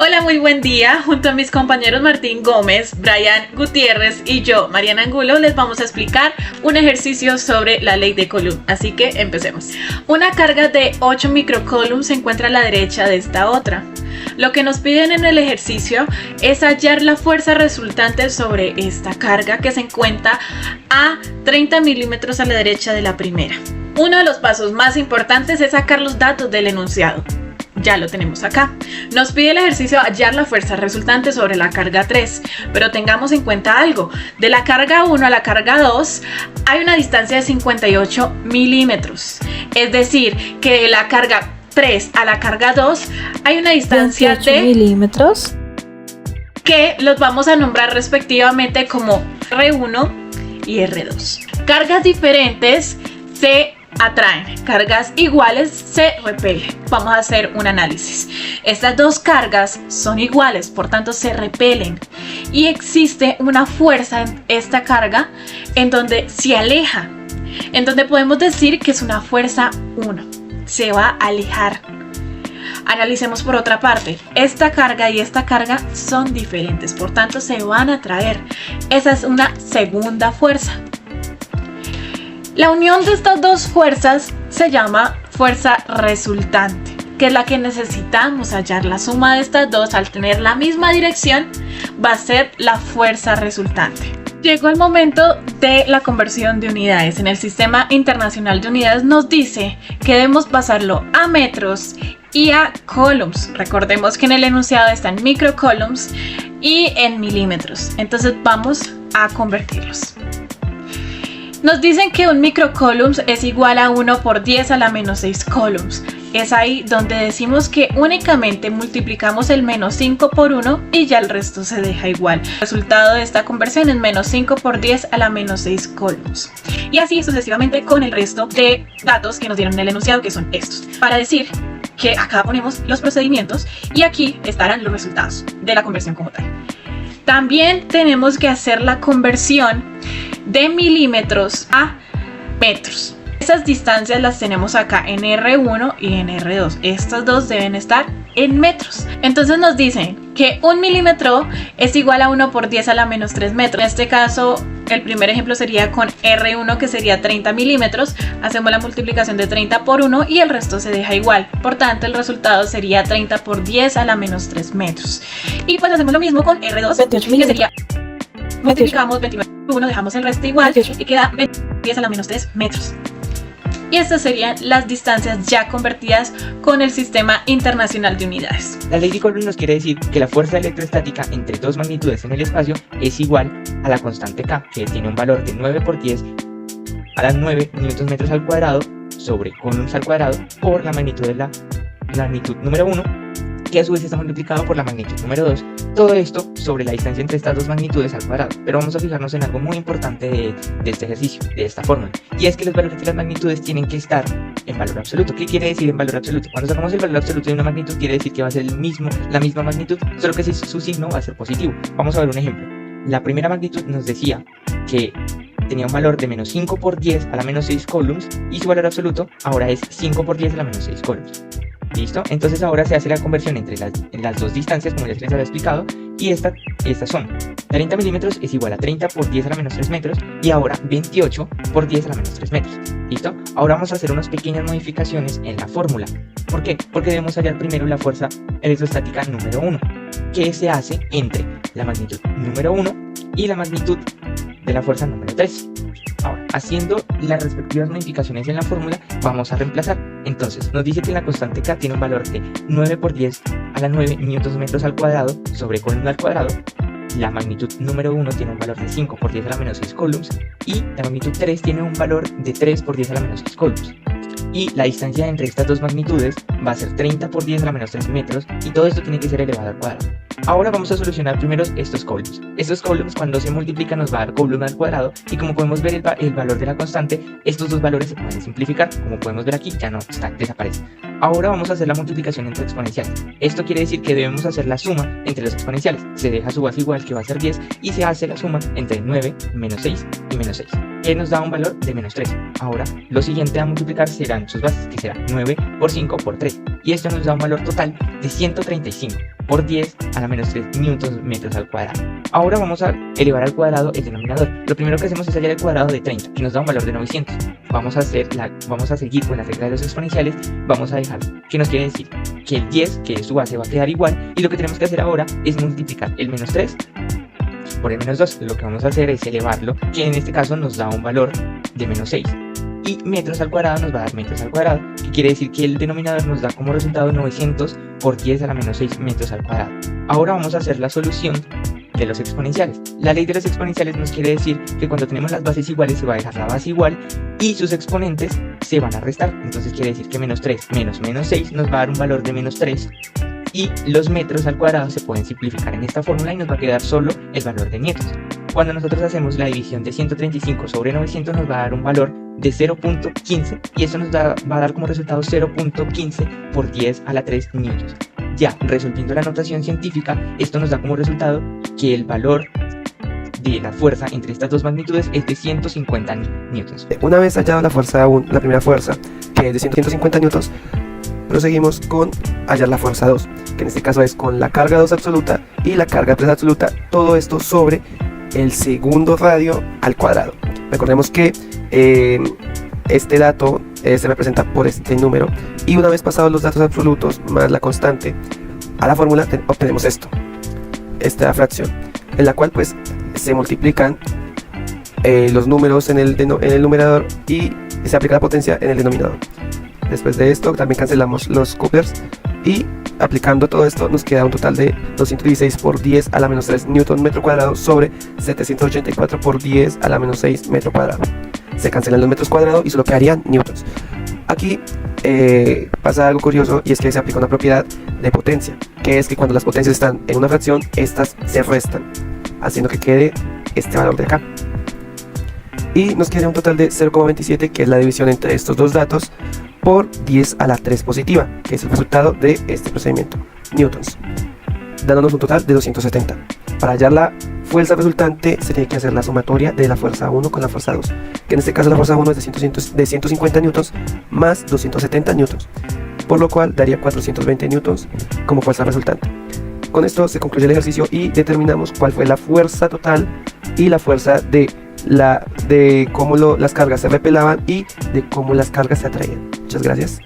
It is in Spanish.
Hola, muy buen día. Junto a mis compañeros Martín Gómez, Brian Gutiérrez y yo, Mariana Angulo, les vamos a explicar un ejercicio sobre la ley de Coulomb. Así que empecemos. Una carga de 8 microcoulombs se encuentra a la derecha de esta otra. Lo que nos piden en el ejercicio es hallar la fuerza resultante sobre esta carga que se encuentra a 30 milímetros a la derecha de la primera. Uno de los pasos más importantes es sacar los datos del enunciado. Ya lo tenemos acá. Nos pide el ejercicio hallar la fuerza resultante sobre la carga 3, pero tengamos en cuenta algo. De la carga 1 a la carga 2 hay una distancia de 58 milímetros. Es decir, que de la carga 3 a la carga 2 hay una distancia de milímetros que los vamos a nombrar respectivamente como R1 y R2. Cargas diferentes se atraen, cargas iguales se repelen. Vamos a hacer un análisis. Estas dos cargas son iguales, por tanto se repelen, y existe una fuerza en esta carga en donde se aleja, en donde podemos decir que es una fuerza 1, se va a alejar. Analicemos por otra parte. Esta carga y esta carga son diferentes, por tanto se van a atraer. Esa es una segunda fuerza. La unión de estas dos fuerzas se llama fuerza resultante, que es la que necesitamos hallar. La suma de estas dos, al tener la misma dirección, va a ser la fuerza resultante. Llegó el momento de la conversión de unidades. En el Sistema Internacional de Unidades nos dice que debemos pasarlo a metros y a coulombs. Recordemos que en el enunciado están microcoulombs y en milímetros. Entonces vamos a convertirlos. Nos dicen que un microcoulomb es igual a 1 por 10 a la menos 6 coulombs. Es ahí donde decimos que únicamente multiplicamos el menos 5 por 1 y ya el resto se deja igual. El resultado de esta conversión es menos 5 por 10 a la menos 6 coulombs. Y así sucesivamente con el resto de datos que nos dieron en el enunciado, que son estos. Para decir que acá ponemos los procedimientos y aquí estarán los resultados de la conversión como tal. También tenemos que hacer la conversión de milímetros a metros. Estas distancias las tenemos acá en R1 y en R2. Estas dos deben estar en metros. Entonces nos dicen que un milímetro es igual a 1 por 10 a la menos 3 metros. En este caso, el primer ejemplo sería con R1, que sería 30 milímetros. Hacemos la multiplicación de 30 por 1 y el resto se deja igual. Por tanto, el resultado sería 30 por 10 a la menos 3 metros. Y pues hacemos lo mismo con R2, 28 que sería, multiplicamos 29 por 1, dejamos el resto igual, 28. Y queda 10 a la menos 3 metros. Y estas serían las distancias ya convertidas con el Sistema Internacional de Unidades. La ley de Coulomb nos quiere decir que la fuerza electrostática entre dos magnitudes en el espacio es igual a la constante K, que tiene un valor de 9 por 10 a las 9 newtons metros al cuadrado sobre coulombs al cuadrado por la magnitud de la magnitud número 1, que a su vez está multiplicado por la magnitud número 2. Todo esto sobre la distancia entre estas dos magnitudes al cuadrado. Pero vamos a fijarnos en algo muy importante de este ejercicio, de esta fórmula, y es que los valores de las magnitudes tienen que estar en valor absoluto. ¿Qué quiere decir en valor absoluto? Cuando sacamos el valor absoluto de una magnitud, quiere decir que va a ser la misma magnitud, solo que su signo va a ser positivo. Vamos a ver un ejemplo. La primera magnitud nos decía que tenía un valor de menos 5 por 10 a la menos 6 coulombs, y su valor absoluto ahora es 5 por 10 a la menos 6 coulombs. ¿Listo? Entonces ahora se hace la conversión entre las dos distancias, como ya les había explicado, y estas son 30 milímetros es igual a 30 por 10 a la menos 3 metros, y ahora 28 por 10 a la menos 3 metros. ¿Listo? Ahora vamos a hacer unas pequeñas modificaciones en la fórmula. ¿Por qué? Porque debemos hallar primero la fuerza electrostática número 1, que se hace entre la magnitud número 1 y la magnitud de la fuerza número 3. Ahora, haciendo las respectivas modificaciones en la fórmula, vamos a reemplazar. Entonces, nos dice que la constante K tiene un valor de 9 por 10 a la 9 newtons metros al cuadrado sobre coulomb al cuadrado. La magnitud número 1 tiene un valor de 5 por 10 a la menos 6 coulombs. Y la magnitud 3 tiene un valor de 3 por 10 a la menos 6 coulombs. Y la distancia entre estas dos magnitudes va a ser 30 por 10 a la menos 3 metros. Y todo esto tiene que ser elevado al cuadrado. Ahora vamos a solucionar primero estos coulombs. Estos coulombs, cuando se multiplican, nos va a dar coulomb al cuadrado, y como podemos ver el valor de la constante, estos dos valores se pueden simplificar. Como podemos ver aquí, ya no desaparece. Ahora vamos a hacer la multiplicación entre exponenciales. Esto quiere decir que debemos hacer la suma entre los exponenciales. Se deja su base igual, que va a ser 10, y se hace la suma entre 9, menos 6 y menos 6, que nos da un valor de menos 3. Ahora, lo siguiente a multiplicar serán sus bases, que será 9 por 5 por 3, y esto nos da un valor total de 135. por 10 a la menos 3 newtons metros al cuadrado. Ahora vamos a elevar al cuadrado el denominador. Lo primero que hacemos es hallar el cuadrado de 30, que nos da un valor de 900. Vamos a seguir con la regla de los exponenciales. Vamos a dejar, que nos quiere decir que el 10, que es su base, va a quedar igual. Y lo que tenemos que hacer ahora es multiplicar el menos 3 por el menos 2. Lo que vamos a hacer es elevarlo, que en este caso nos da un valor de menos 6. Y metros al cuadrado nos va a dar metros al cuadrado, que quiere decir que el denominador nos da como resultado 900 por 10 a la menos 6 metros al cuadrado. Ahora vamos a hacer la solución de los exponenciales. La ley de los exponenciales nos quiere decir que cuando tenemos las bases iguales se va a dejar la base igual y sus exponentes se van a restar. Entonces quiere decir que menos 3 menos menos 6 nos va a dar un valor de menos 3. Y los metros al cuadrado se pueden simplificar en esta fórmula y nos va a quedar solo el valor de newtons. Cuando nosotros hacemos la división de 135 sobre 900 nos va a dar un valor de 0.15 y eso va a dar como resultado 0.15 por 10 a la 3 newtons. Ya resolviendo la notación científica, esto nos da como resultado que el valor de la fuerza entre estas dos magnitudes es de 150 newtons. Una vez hallado la primera fuerza, que es de 150 newtons, proseguimos con hallar la fuerza 2, que en este caso es con la carga 2 absoluta y la carga 3 absoluta, todo esto sobre el segundo radio al cuadrado. Recordemos que este dato se representa por este número, y una vez pasados los datos absolutos más la constante a la fórmula obtenemos esta fracción, en la cual pues se multiplican los números en el numerador y se aplica la potencia en el denominador. Después de esto también cancelamos los couplers y aplicando todo esto nos queda un total de 216 por 10 a la menos 3 newton metro cuadrado sobre 784 por 10 a la menos 6 metro cuadrado. Se cancelan los metros cuadrados y solo quedarían newtons. Aquí pasa algo curioso, y es que se aplica una propiedad de potencia, que es que cuando las potencias están en una fracción, estas se restan, haciendo que quede este valor de acá. Y nos queda un total de 0,27, que es la división entre estos dos datos, por 10 a la 3 positiva, que es el resultado de este procedimiento, newtons, dándonos un total de 270. Para hallar la fuerza resultante se tiene que hacer la sumatoria de la fuerza 1 con la fuerza 2, que en este caso la fuerza 1 es de 150 newtons más 270 newtons, por lo cual daría 420 newtons como fuerza resultante. Con esto se concluye el ejercicio y determinamos cuál fue la fuerza total y la fuerza de cómo las cargas se repelaban y de cómo las cargas se atraían. Muchas gracias.